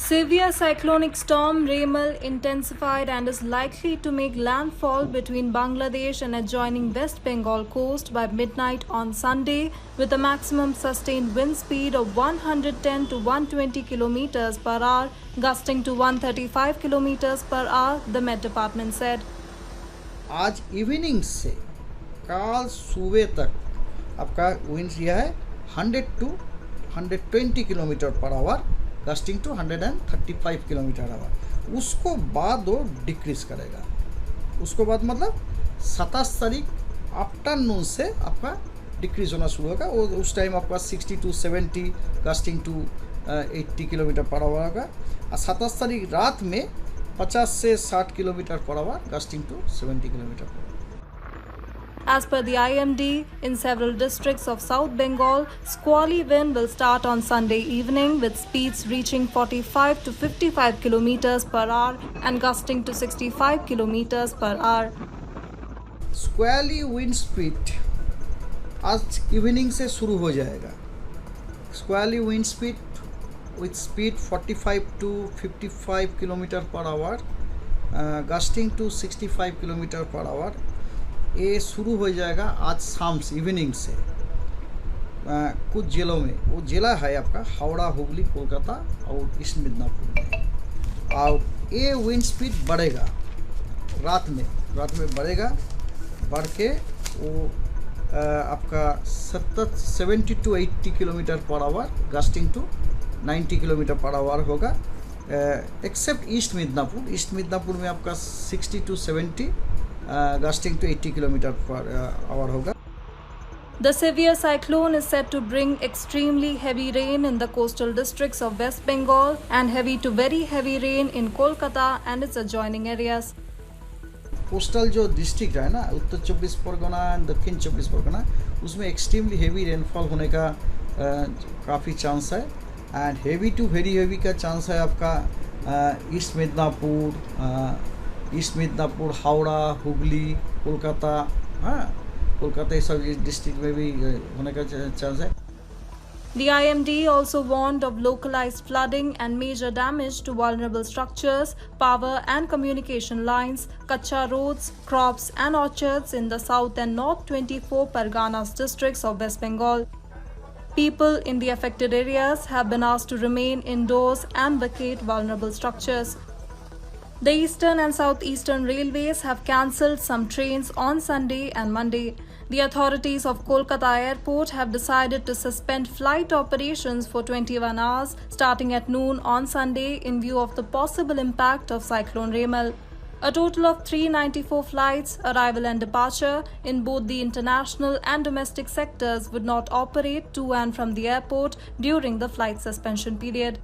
Severe cyclonic storm Remal intensified and is likely to make landfall between Bangladesh and adjoining West Bengal coast by midnight on Sunday, with a maximum sustained wind speed of 110 to 120 kilometers per hour, gusting to 135 kilometers per hour, the Met Department said. आज evening से कल सुबह तक आपका wind यह है 100 to 120 kilometre per hour, gusting to 135 kilometre hour. उसको बाद वो डिक्रीज करेगा। उसको बाद मतलब 27 तारीख आफ्टरनून से आपका डिक्रीज होना शुरू होगा। वो उस टाइम आपका 60 to 70 gusting to 80 kilometre per hour होगा। और 27 तारीख रात में 50 से 60 kilometre per hour, gusting to 70 kilometre per hour. As per the IMD, in several districts of South Bengal, squally wind will start on Sunday evening with speeds reaching 45 to 55 kilometers per hour and gusting to 65 kilometers per hour. Squally wind speed आज evening से शुरू हो जाएगा। Squally wind speed with speed 45 to 55 kilometre per hour, gusting to 65 kilometre per hour. ये शुरू हो जाएगा आज शाम से, इवनिंग से। कुछ जिलों में, वो जिला है आपका हावड़ा, हुगली, कोलकाता और ईस्ट मिदनापुर में। और ये विंड स्पीड बढ़ेगा रात में बढ़ेगा, बढ़ के वो आपका 70 to 80 kilometre per hour, gusting to 90 kilometre per hour होगा। एक्सेप्ट ईस्ट मिदनापुर में आपका 60 to 70 gusting to 80 kilometer per hour होगा। The severe cyclone is said to bring extremely heavy rain in the coastal districts of West Bengal and heavy to very heavy rain in Kolkata and its adjoining areas. Coastal जो district है ना, उत्तर 24 Pargana and दक्षिण 24 परगना, उसमें extremely heavy rainfall होने का काफ़ी chance है। And heavy to very heavy का चांस है आपका ईस्ट मिदनापुर, हावड़ा, हुगली, कोलकाता, कोलकाता ये सब डिस्ट्रिक्ट में भी होने का चांस है। The IMD also warned of localized flooding and major damage to vulnerable structures, power and communication lines, kacha roads, crops and orchards in the south and north 24 Parganas districts of West Bengal. People in the affected areas have been asked to remain indoors and vacate vulnerable structures. The Eastern and Southeastern Railways have cancelled some trains on Sunday and Monday. The authorities of Kolkata Airport have decided to suspend flight operations for 21 hours starting at noon on Sunday in view of the possible impact of Cyclone Remal. A total of 394 flights, arrival and departure, in both the international and domestic sectors would not operate to and from the airport during the flight suspension period.